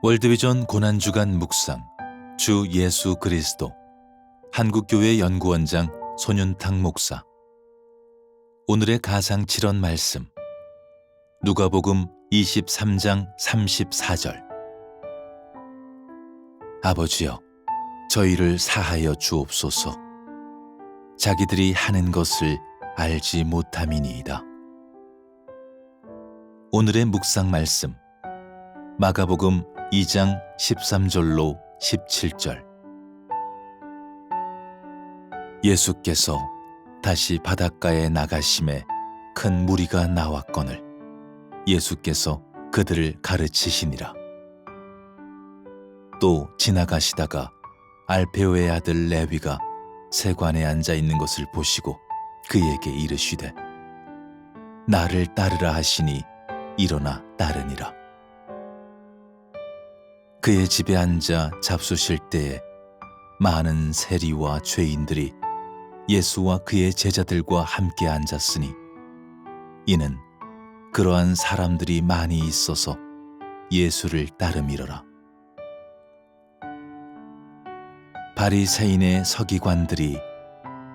월드비전 고난주간 묵상 주 예수 그리스도 한국교회 연구원장 손윤탁 목사. 오늘의 가상 질언 말씀 누가복음 23장 34절. 아버지여, 저희를 사하여 주옵소서. 자기들이 하는 것을 알지 못함이니이다. 오늘의 묵상 말씀 마가복음 2장 13절로 17절. 예수께서 다시 바닷가에 나가심에 큰 무리가 나왔거늘 예수께서 그들을 가르치시니라. 또 지나가시다가 알페오의 아들 레위가 세관에 앉아 있는 것을 보시고 그에게 이르시되 나를 따르라 하시니 일어나 따르니라. 그의 집에 앉아 잡수실 때에 많은 세리와 죄인들이 예수와 그의 제자들과 함께 앉았으니 이는 그러한 사람들이 많이 있어서 예수를 따름이러라. 바리새인의 서기관들이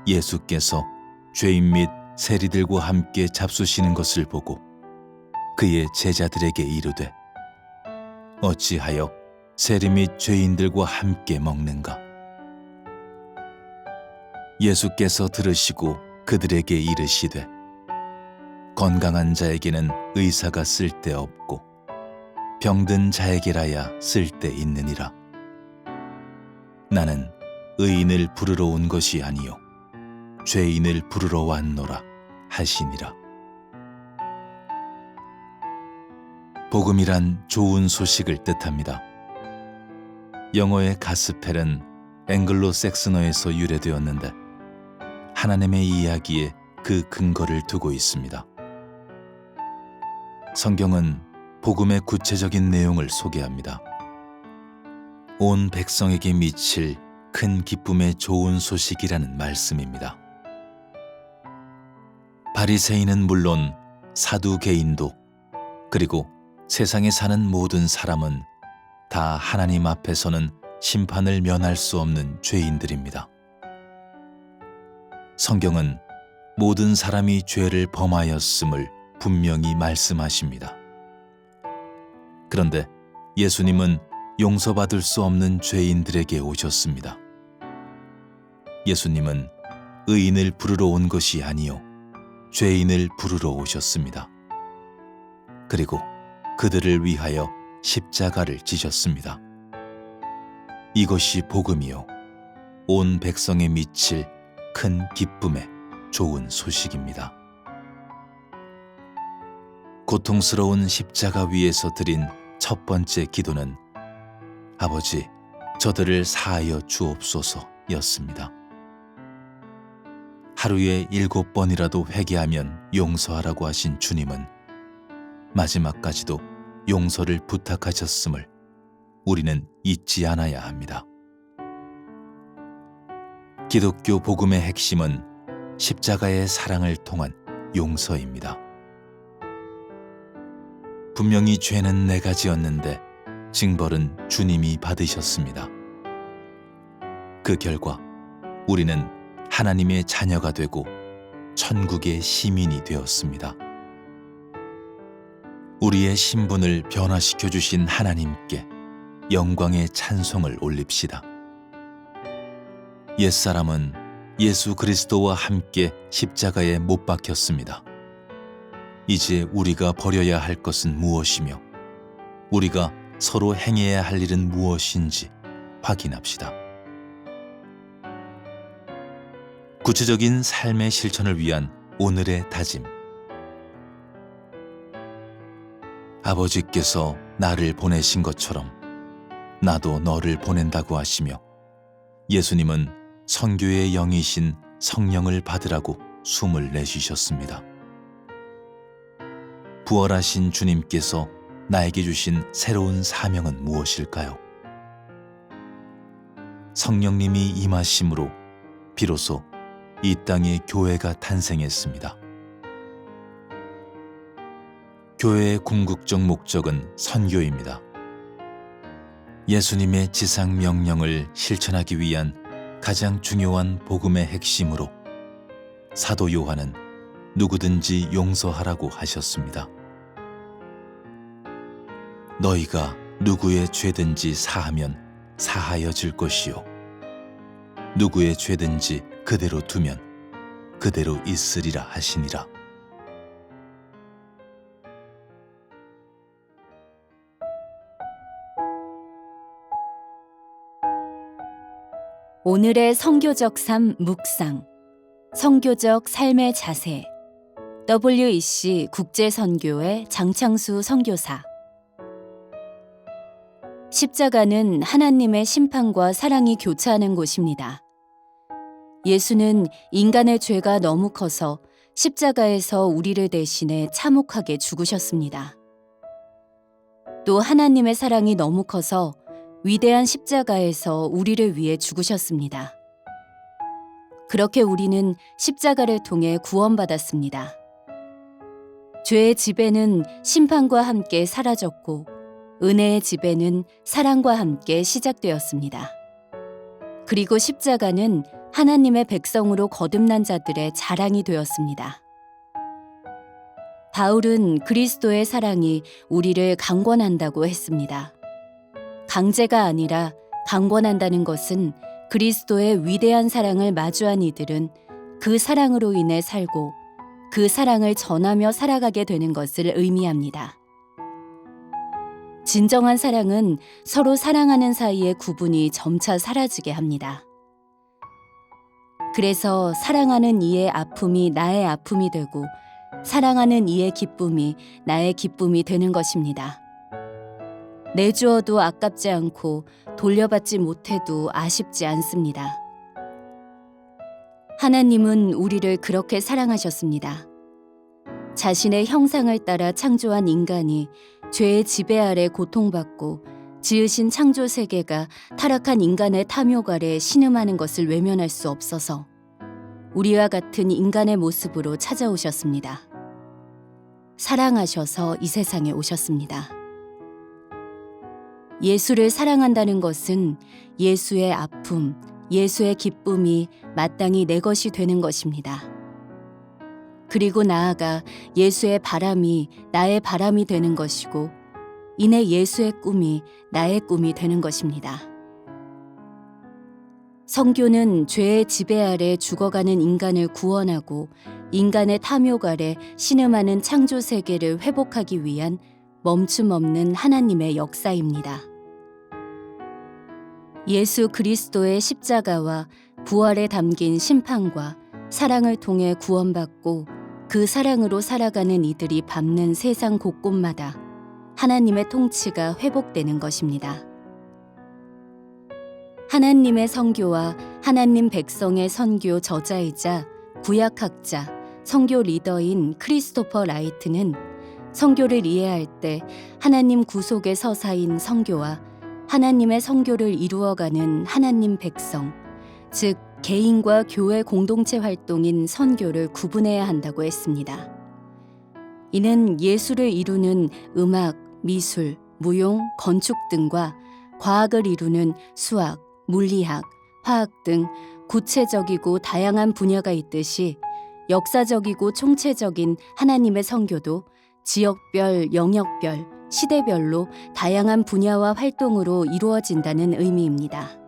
예수께서 죄인 및 세리들과 함께 잡수시는 것을 보고 그의 제자들에게 이르되 어찌하여 세리 및 죄인들과 함께 먹는가? 예수께서 들으시고 그들에게 이르시되 건강한 자에게는 의사가 쓸데없고 병든 자에게라야 쓸데있느니라. 나는 의인을 부르러 온 것이 아니요 죄인을 부르러 왔노라 하시니라. 복음이란 좋은 소식을 뜻합니다. 영어의 가스펠은 앵글로색스너에서 유래되었는데 하나님의 이야기에 그 근거를 두고 있습니다. 성경은 복음의 구체적인 내용을 소개합니다. 온 백성에게 미칠 큰 기쁨의 좋은 소식이라는 말씀입니다. 바리새인은 물론 사두개인도 그리고 세상에 사는 모든 사람은 다 하나님 앞에서는 심판을 면할 수 없는 죄인들입니다. 성경은 모든 사람이 죄를 범하였음을 분명히 말씀하십니다. 그런데 예수님은 용서받을 수 없는 죄인들에게 오셨습니다. 예수님은 의인을 부르러 온 것이 아니요 죄인을 부르러 오셨습니다. 그리고 그들을 위하여 십자가를 지셨습니다. 이것이 복음이요 온 백성에 미칠 큰 기쁨의 좋은 소식입니다. 고통스러운 십자가 위에서 드린 첫 번째 기도는 아버지, 저들을 사하여 주옵소서였습니다. 하루에 7번이라도 회개하면 용서하라고 하신 주님은 마지막까지도 용서를 부탁하셨음을 우리는 잊지 않아야 합니다. 기독교 복음의 핵심은 십자가의 사랑을 통한 용서입니다. 분명히 죄는 내가 지었는데 징벌은 주님이 받으셨습니다. 그 결과 우리는 하나님의 자녀가 되고 천국의 시민이 되었습니다. 우리의 신분을 변화시켜 주신 하나님께 영광의 찬송을 올립시다. 옛사람은 예수 그리스도와 함께 십자가에 못 박혔습니다. 이제 우리가 버려야 할 것은 무엇이며 우리가 서로 행해야 할 일은 무엇인지 확인합시다. 구체적인 삶의 실천을 위한 오늘의 다짐. 아버지께서 나를 보내신 것처럼 나도 너를 보낸다고 하시며 예수님은 선교의 영이신 성령을 받으라고 숨을 내쉬셨습니다. 부활하신 주님께서 나에게 주신 새로운 사명은 무엇일까요? 성령님이 임하심으로 비로소 이 땅에 교회가 탄생했습니다. 교회의 궁극적 목적은 선교입니다. 예수님의 지상 명령을 실천하기 위한 가장 중요한 복음의 핵심으로 사도 요한은 누구든지 용서하라고 하셨습니다. 너희가 누구의 죄든지 사하면 사하여질 것이요 누구의 죄든지 그대로 두면 그대로 있으리라 하시니라. 오늘의 선교적 삶 묵상, 선교적 삶의 자세, WEC 국제선교회 장창수 선교사. 십자가는 하나님의 심판과 사랑이 교차하는 곳입니다. 예수는 인간의 죄가 너무 커서 십자가에서 우리를 대신해 참혹하게 죽으셨습니다. 또 하나님의 사랑이 너무 커서 위대한 십자가에서 우리를 위해 죽으셨습니다. 그렇게 우리는 십자가를 통해 구원받았습니다. 죄의 지배는 심판과 함께 사라졌고 은혜의 지배는 사랑과 함께 시작되었습니다. 그리고 십자가는 하나님의 백성으로 거듭난 자들의 자랑이 되었습니다. 바울은 그리스도의 사랑이 우리를 강권한다고 했습니다. 강제가 아니라 강권한다는 것은 그리스도의 위대한 사랑을 마주한 이들은 그 사랑으로 인해 살고 그 사랑을 전하며 살아가게 되는 것을 의미합니다. 진정한 사랑은 서로 사랑하는 사이의 구분이 점차 사라지게 합니다. 그래서 사랑하는 이의 아픔이 나의 아픔이 되고 사랑하는 이의 기쁨이 나의 기쁨이 되는 것입니다. 내주어도 아깝지 않고 돌려받지 못해도 아쉽지 않습니다. 하나님은 우리를 그렇게 사랑하셨습니다. 자신의 형상을 따라 창조한 인간이 죄의 지배 아래 고통받고 지으신 창조 세계가 타락한 인간의 탐욕 아래 신음하는 것을 외면할 수 없어서 우리와 같은 인간의 모습으로 찾아오셨습니다. 사랑하셔서 이 세상에 오셨습니다. 예수를 사랑한다는 것은 예수의 아픔, 예수의 기쁨이 마땅히 내 것이 되는 것입니다. 그리고 나아가 예수의 바람이 나의 바람이 되는 것이고 이내 예수의 꿈이 나의 꿈이 되는 것입니다. 선교는 죄의 지배 아래 죽어가는 인간을 구원하고 인간의 탐욕 아래 신음하는 창조 세계를 회복하기 위한 멈춤 없는 하나님의 역사입니다. 예수 그리스도의 십자가와 부활에 담긴 심판과 사랑을 통해 구원받고 그 사랑으로 살아가는 이들이 밟는 세상 곳곳마다 하나님의 통치가 회복되는 것입니다. 하나님의 선교와 하나님 백성의 선교 저자이자 구약학자, 선교 리더인 크리스토퍼 라이트는 선교를 이해할 때 하나님 구속의 서사인 선교와 하나님의 선교를 이루어가는 하나님 백성, 즉 개인과 교회 공동체 활동인 선교를 구분해야 한다고 했습니다. 이는 예수를 이루는 음악, 미술, 무용, 건축 등과 과학을 이루는 수학, 물리학, 화학 등 구체적이고 다양한 분야가 있듯이 역사적이고 총체적인 하나님의 선교도 지역별, 영역별, 시대별로 다양한 분야와 활동으로 이루어진다는 의미입니다.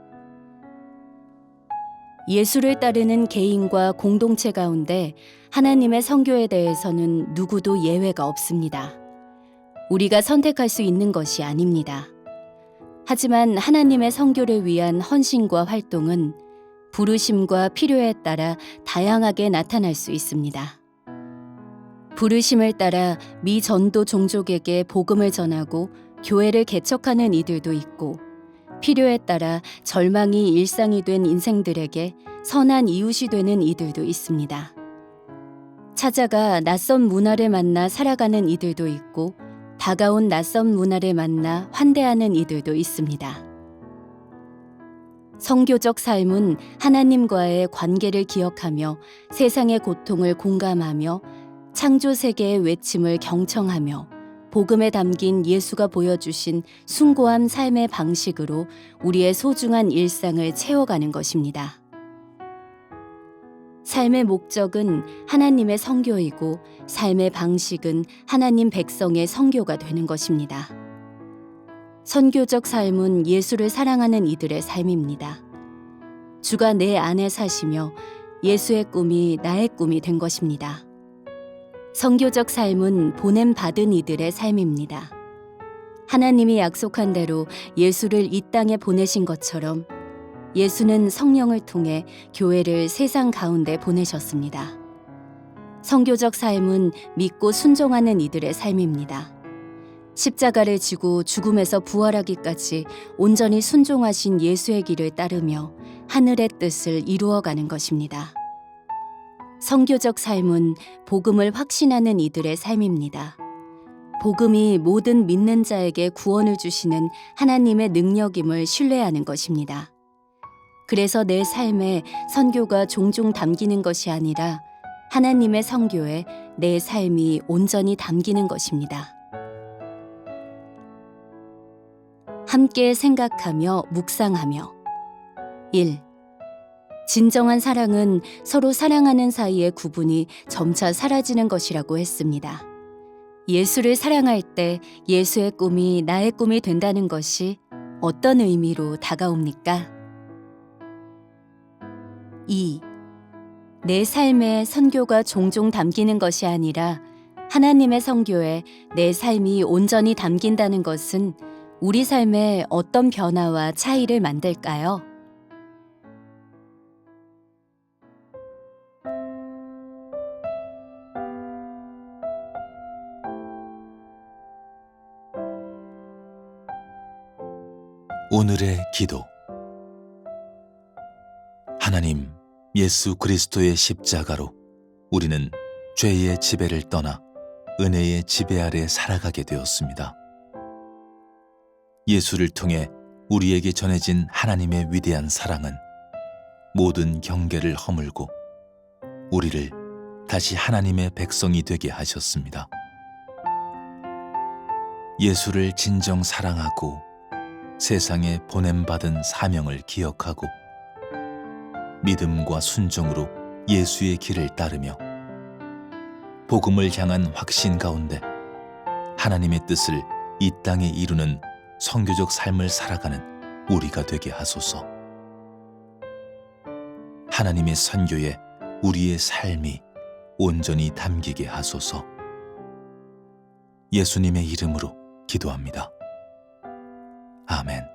예수를 따르는 개인과 공동체 가운데 하나님의 선교에 대해서는 누구도 예외가 없습니다. 우리가 선택할 수 있는 것이 아닙니다. 하지만 하나님의 선교를 위한 헌신과 활동은 부르심과 필요에 따라 다양하게 나타날 수 있습니다. 부르심을 따라 미전도 종족에게 복음을 전하고 교회를 개척하는 이들도 있고 필요에 따라 절망이 일상이 된 인생들에게 선한 이웃이 되는 이들도 있습니다. 찾아가 낯선 문화를 만나 살아가는 이들도 있고 다가온 낯선 문화를 만나 환대하는 이들도 있습니다. 선교적 삶은 하나님과의 관계를 기억하며 세상의 고통을 공감하며 창조 세계의 외침을 경청하며 복음에 담긴 예수가 보여주신 숭고한 삶의 방식으로 우리의 소중한 일상을 채워가는 것입니다. 삶의 목적은 하나님의 선교이고 삶의 방식은 하나님 백성의 선교가 되는 것입니다. 선교적 삶은 예수를 사랑하는 이들의 삶입니다. 주가 내 안에 사시며 예수의 꿈이 나의 꿈이 된 것입니다. 선교적 삶은 보냄받은 이들의 삶입니다. 하나님이 약속한 대로 예수를 이 땅에 보내신 것처럼 예수는 성령을 통해 교회를 세상 가운데 보내셨습니다. 선교적 삶은 믿고 순종하는 이들의 삶입니다. 십자가를 지고 죽음에서 부활하기까지 온전히 순종하신 예수의 길을 따르며 하늘의 뜻을 이루어가는 것입니다. 선교적 삶은 복음을 확신하는 이들의 삶입니다. 복음이 모든 믿는 자에게 구원을 주시는 하나님의 능력임을 신뢰하는 것입니다. 그래서 내 삶에 선교가 종종 담기는 것이 아니라 하나님의 선교에 내 삶이 온전히 담기는 것입니다. 함께 생각하며 묵상하며 1. 진정한 사랑은 서로 사랑하는 사이의 구분이 점차 사라지는 것이라고 했습니다. 예수를 사랑할 때 예수의 꿈이 나의 꿈이 된다는 것이 어떤 의미로 다가옵니까? 2. 내 삶에 선교가 종종 담기는 것이 아니라 하나님의 선교에 내 삶이 온전히 담긴다는 것은 우리 삶에 어떤 변화와 차이를 만들까요? 오늘의 기도. 하나님, 예수 그리스도의 십자가로 우리는 죄의 지배를 떠나 은혜의 지배 아래 살아가게 되었습니다. 예수를 통해 우리에게 전해진 하나님의 위대한 사랑은 모든 경계를 허물고 우리를 다시 하나님의 백성이 되게 하셨습니다. 예수를 진정 사랑하고 세상에 보냄받은 사명을 기억하고 믿음과 순종으로 예수의 길을 따르며 복음을 향한 확신 가운데 하나님의 뜻을 이 땅에 이루는 선교적 삶을 살아가는 우리가 되게 하소서. 하나님의 선교에 우리의 삶이 온전히 담기게 하소서. 예수님의 이름으로 기도합니다. 아멘.